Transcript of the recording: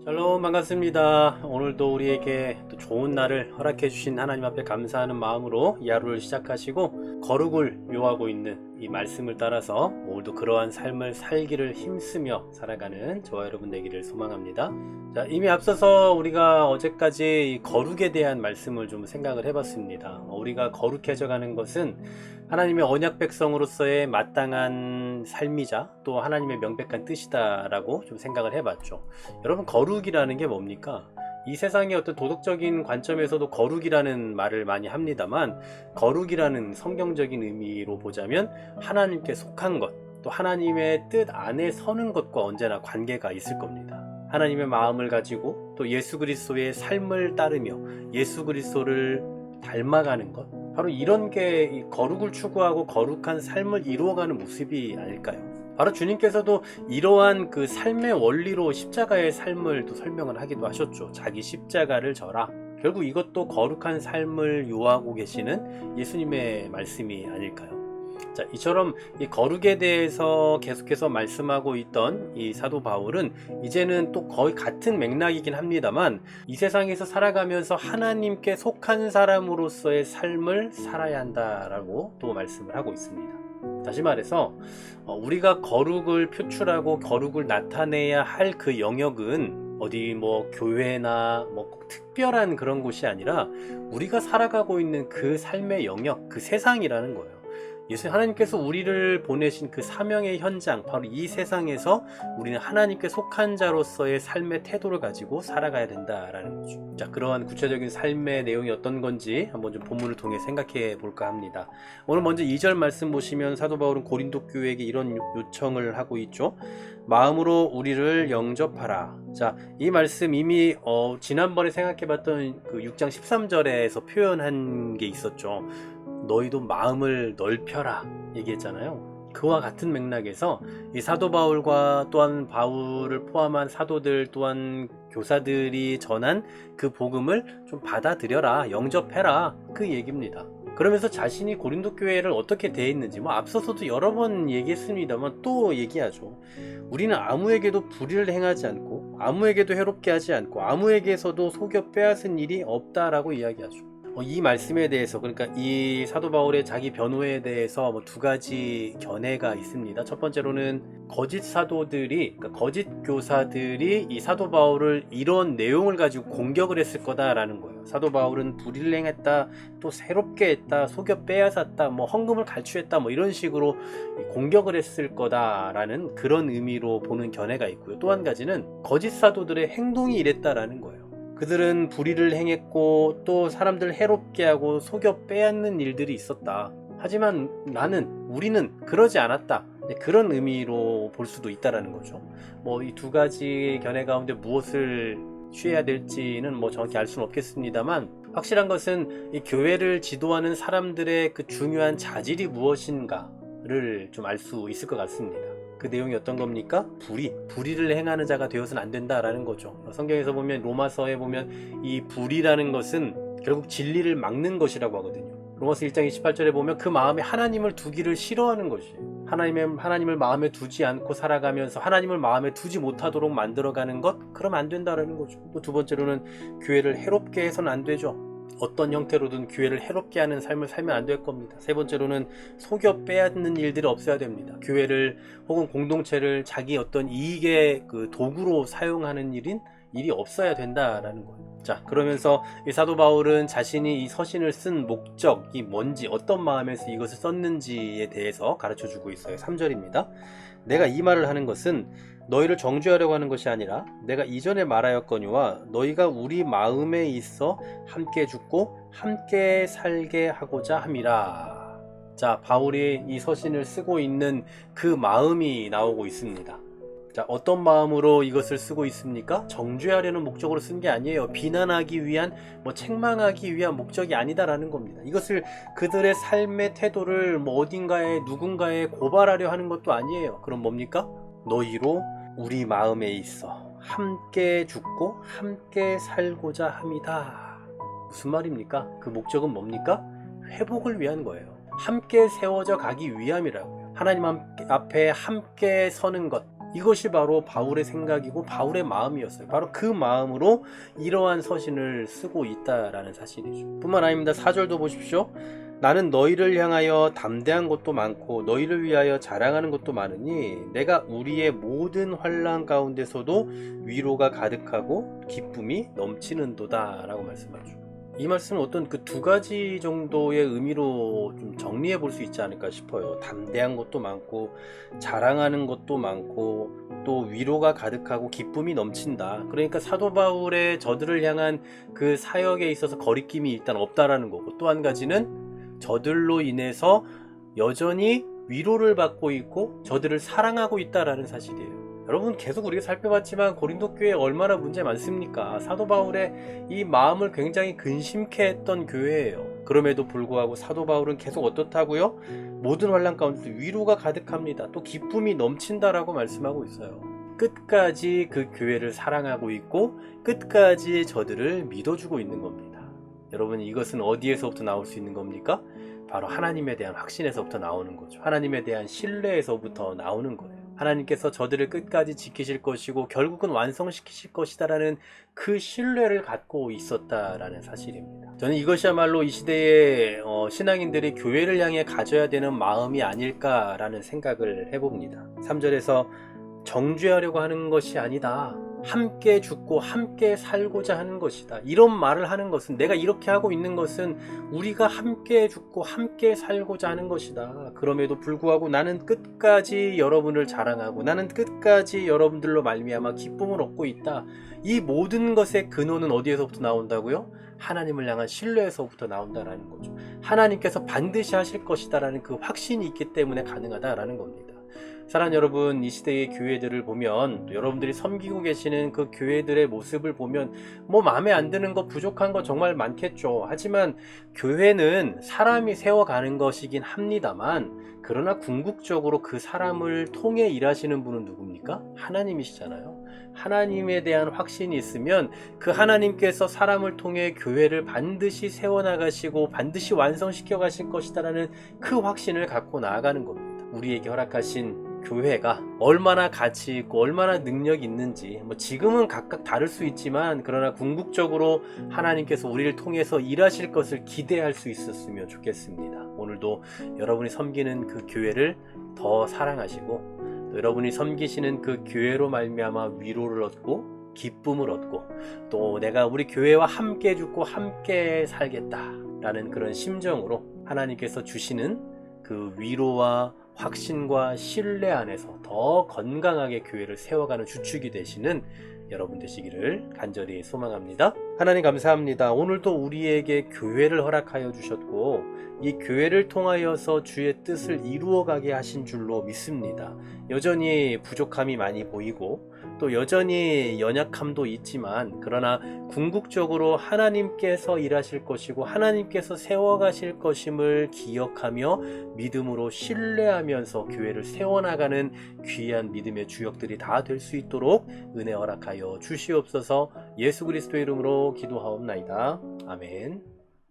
샬롬, 반갑습니다. 오늘도 우리에게 또 좋은 날을 허락해 주신 하나님 앞에 감사하는 마음으로 이 하루를 시작하시고 거룩을 요하고 있는 이 말씀을 따라서 오늘도 그러한 삶을 살기를 힘쓰며 살아가는 저와 여러분 되기를 소망합니다. 자, 이미 앞서서 우리가 어제까지 이 거룩에 대한 말씀을 좀 생각을 해봤습니다. 우리가 거룩해져 가는 것은 하나님의 언약 백성으로서의 마땅한 삶이자 또 하나님의 명백한 뜻이다라고 좀 생각을 해봤죠. 여러분, 거룩이라는 게 뭡니까? 이 세상의 어떤 도덕적인 관점에서도 거룩이라는 말을 많이 합니다만, 거룩이라는 성경적인 의미로 보자면 하나님께 속한 것, 또 하나님의 뜻 안에 서는 것과 언제나 관계가 있을 겁니다. 하나님의 마음을 가지고 또 예수 그리스도의 삶을 따르며 예수 그리스도를 닮아가는 것, 바로 이런 게 이 거룩을 추구하고 거룩한 삶을 이루어가는 모습이 아닐까요? 바로 주님께서도 이러한 그 삶의 원리로 십자가의 삶을 또 설명을 하기도 하셨죠. 자기 십자가를 져라. 결국 이것도 거룩한 삶을 요하고 계시는 예수님의 말씀이 아닐까요? 자, 이처럼 이 거룩에 대해서 계속해서 말씀하고 있던 이 사도 바울은 이제는 또 거의 같은 맥락이긴 합니다만, 이 세상에서 살아가면서 하나님께 속한 사람으로서의 삶을 살아야 한다라고 또 말씀을 하고 있습니다. 다시 말해서 우리가 거룩을 표출하고 거룩을 나타내야 할 그 영역은 어디 뭐 교회나 뭐 꼭 특별한 그런 곳이 아니라 우리가 살아가고 있는 그 삶의 영역, 그 세상이라는 거예요. 예수 하나님께서 우리를 보내신 그 사명의 현장, 바로 이 세상에서 우리는 하나님께 속한 자로서의 삶의 태도를 가지고 살아가야 된다라는 거죠. 자, 그러한 구체적인 삶의 내용이 어떤 건지 한번 좀 본문을 통해 생각해 볼까 합니다. 오늘 먼저 2절 말씀 보시면 사도 바울은 고린도 교회에게 이런 요청을 하고 있죠. 마음으로 우리를 영접하라. 자, 이 말씀 이미 지난번에 생각해 봤던 그 6장 13절에서 표현한 게 있었죠. 너희도 마음을 넓혀라 얘기했잖아요. 그와 같은 맥락에서 이 사도 바울과 또한 바울을 포함한 사도들 또한 교사들이 전한 그 복음을 좀 받아들여라, 영접해라, 그 얘기입니다. 그러면서 자신이 고린도 교회를 어떻게 대했는지 뭐 앞서서도 여러 번 얘기했습니다만 또 얘기하죠. 우리는 아무에게도 불의를 행하지 않고 아무에게도 해롭게 하지 않고 아무에게서도 속여 빼앗은 일이 없다라고 이야기하죠. 이 말씀에 대해서, 그러니까 이 사도 바울의 자기 변호에 대해서 두 가지 견해가 있습니다. 첫 번째로는 거짓 사도들이, 그러니까 거짓 교사들이 이 사도 바울을 이런 내용을 가지고 공격을 했을 거다라는 거예요. 사도 바울은 불의를 행했다, 또 새롭게 했다, 속여 빼앗았다, 뭐 헌금을 갈취했다, 뭐 이런 식으로 공격을 했을 거다라는 그런 의미로 보는 견해가 있고요. 또 한 가지는 거짓 사도들의 행동이 이랬다라는 거예요. 그들은 불의를 행했고 또 사람들 해롭게 하고 속여 빼앗는 일들이 있었다. 하지만 우리는 그러지 않았다. 그런 의미로 볼 수도 있다라는 거죠. 뭐 이 두 가지 견해 가운데 무엇을 취해야 될지는 뭐 정확히 알 수는 없겠습니다만, 확실한 것은 이 교회를 지도하는 사람들의 그 중요한 자질이 무엇인가를 좀 알 수 있을 것 같습니다. 그 내용이 어떤 겁니까? 불의를 행하는 자가 되어서는 안 된다라는 거죠. 성경에서 보면, 로마서에 보면 이 불의라는 것은 결국 진리를 막는 것이라고 하거든요. 로마서 1장 28절에 보면 그 마음에 하나님을 두기를 싫어하는 것이에요. 하나님을 마음에 두지 않고 살아가면서 하나님을 마음에 두지 못하도록 만들어가는 것, 그러면 안 된다라는 거죠. 또 두 번째로는 교회를 해롭게 해서는 안 되죠. 어떤 형태로든 교회를 해롭게 하는 삶을 살면 안 될 겁니다. 세 번째로는 속여 빼앗는 일들이 없어야 됩니다. 교회를 혹은 공동체를 자기 어떤 이익의 그 도구로 사용하는 일이 없어야 된다라는 거예요. 자, 그러면서 이 사도 바울은 자신이 이 서신을 쓴 목적이 뭔지, 어떤 마음에서 이것을 썼는지에 대해서 가르쳐 주고 있어요. 3절입니다. 내가 이 말을 하는 것은 너희를 정죄하려고 하는 것이 아니라 내가 이전에 말하였거니와 너희가 우리 마음에 있어 함께 죽고 함께 살게 하고자 함이라. 자, 바울이 이 서신을 쓰고 있는 그 마음이 나오고 있습니다. 자, 어떤 마음으로 이것을 쓰고 있습니까? 정죄하려는 목적으로 쓴 게 아니에요. 비난하기 위한, 책망하기 위한 목적이 아니다라는 겁니다. 이것을 그들의 삶의 태도를 어딘가에 누군가에 고발하려 하는 것도 아니에요. 그럼 뭡니까? 너희로 우리 마음에 있어 함께 죽고 함께 살고자 합니다. 무슨 말입니까? 그 목적은 뭡니까? 회복을 위한 거예요. 함께 세워져 가기 위함이라고요. 하나님 앞에 함께 서는 것, 이것이 바로 바울의 생각이고 바울의 마음이었어요. 바로 그 마음으로 이러한 서신을 쓰고 있다라는 사실이죠. 뿐만 아닙니다. 4절도 보십시오. 나는 너희를 향하여 담대한 것도 많고 너희를 위하여 자랑하는 것도 많으니 내가 우리의 모든 환난 가운데서도 위로가 가득하고 기쁨이 넘치는도다 라고 말씀하죠. 이 말씀은 어떤 그 두 가지 정도의 의미로 좀 정리해 볼 수 있지 않을까 싶어요. 담대한 것도 많고 자랑하는 것도 많고 또 위로가 가득하고 기쁨이 넘친다. 그러니까 사도 바울의 저들을 향한 그 사역에 있어서 거리낌이 일단 없다라는 거고, 또 한 가지는 저들로 인해서 여전히 위로를 받고 있고 저들을 사랑하고 있다라는 사실이에요. 여러분, 계속 우리가 살펴봤지만 고린도 교회에 얼마나 문제 많습니까? 사도 바울의 이 마음을 굉장히 근심케 했던 교회예요. 그럼에도 불구하고 사도 바울은 계속 어떻다고요? 모든 환난 가운데 위로가 가득합니다. 또 기쁨이 넘친다라고 말씀하고 있어요. 끝까지 그 교회를 사랑하고 있고 끝까지 저들을 믿어주고 있는 겁니다. 여러분, 이것은 어디에서부터 나올 수 있는 겁니까? 바로 하나님에 대한 확신에서부터 나오는 거죠. 하나님에 대한 신뢰에서부터 나오는 거예요. 하나님께서 저들을 끝까지 지키실 것이고 결국은 완성시키실 것이다라는 그 신뢰를 갖고 있었다라는 사실입니다. 저는 이것이야말로 이 시대의 신앙인들이 교회를 향해 가져야 되는 마음이 아닐까라는 생각을 해봅니다. 3절에서 정죄하려고 하는 것이 아니다. 함께 죽고 함께 살고자 하는 것이다. 이런 말을 하는 것은, 내가 이렇게 하고 있는 것은 우리가 함께 죽고 함께 살고자 하는 것이다. 그럼에도 불구하고 나는 끝까지 여러분을 자랑하고 나는 끝까지 여러분들로 말미암아 기쁨을 얻고 있다. 이 모든 것의 근원은 어디에서부터 나온다고요? 하나님을 향한 신뢰에서부터 나온다라는 거죠. 하나님께서 반드시 하실 것이다라는 그 확신이 있기 때문에 가능하다라는 겁니다. 사랑하는 여러분, 이 시대의 교회들을 보면, 여러분들이 섬기고 계시는 그 교회들의 모습을 보면 뭐 마음에 안 드는 거, 부족한 거 정말 많겠죠. 하지만 교회는 사람이 세워가는 것이긴 합니다만, 그러나 궁극적으로 그 사람을 통해 일하시는 분은 누굽니까? 하나님이시잖아요. 하나님에 대한 확신이 있으면 그 하나님께서 사람을 통해 교회를 반드시 세워나가시고 반드시 완성시켜 가실 것이다라는 그 확신을 갖고 나아가는 겁니다. 우리에게 허락하신 교회가 얼마나 가치 있고 얼마나 능력이 있는지 지금은 각각 다를 수 있지만, 그러나 궁극적으로 하나님께서 우리를 통해서 일하실 것을 기대할 수 있었으면 좋겠습니다. 오늘도 여러분이 섬기는 그 교회를 더 사랑하시고, 또 여러분이 섬기시는 그 교회로 말미암아 위로를 얻고 기쁨을 얻고, 또 내가 우리 교회와 함께 죽고 함께 살겠다라는 그런 심정으로 하나님께서 주시는 그 위로와 확신과 신뢰 안에서 더 건강하게 교회를 세워가는 주축이 되시는 여러분 되시기를 간절히 소망합니다. 하나님 감사합니다. 오늘도 우리에게 교회를 허락하여 주셨고 이 교회를 통하여서 주의 뜻을 이루어가게 하신 줄로 믿습니다. 여전히 부족함이 많이 보이고 또 여전히 연약함도 있지만, 그러나 궁극적으로 하나님께서 일하실 것이고 하나님께서 세워가실 것임을 기억하며 믿음으로 신뢰하면서 교회를 세워나가는 귀한 믿음의 주역들이 다 될 수 있도록 은혜 허락하여 주시옵소서. 예수 그리스도의 이름으로 기도하옵나이다. 아멘.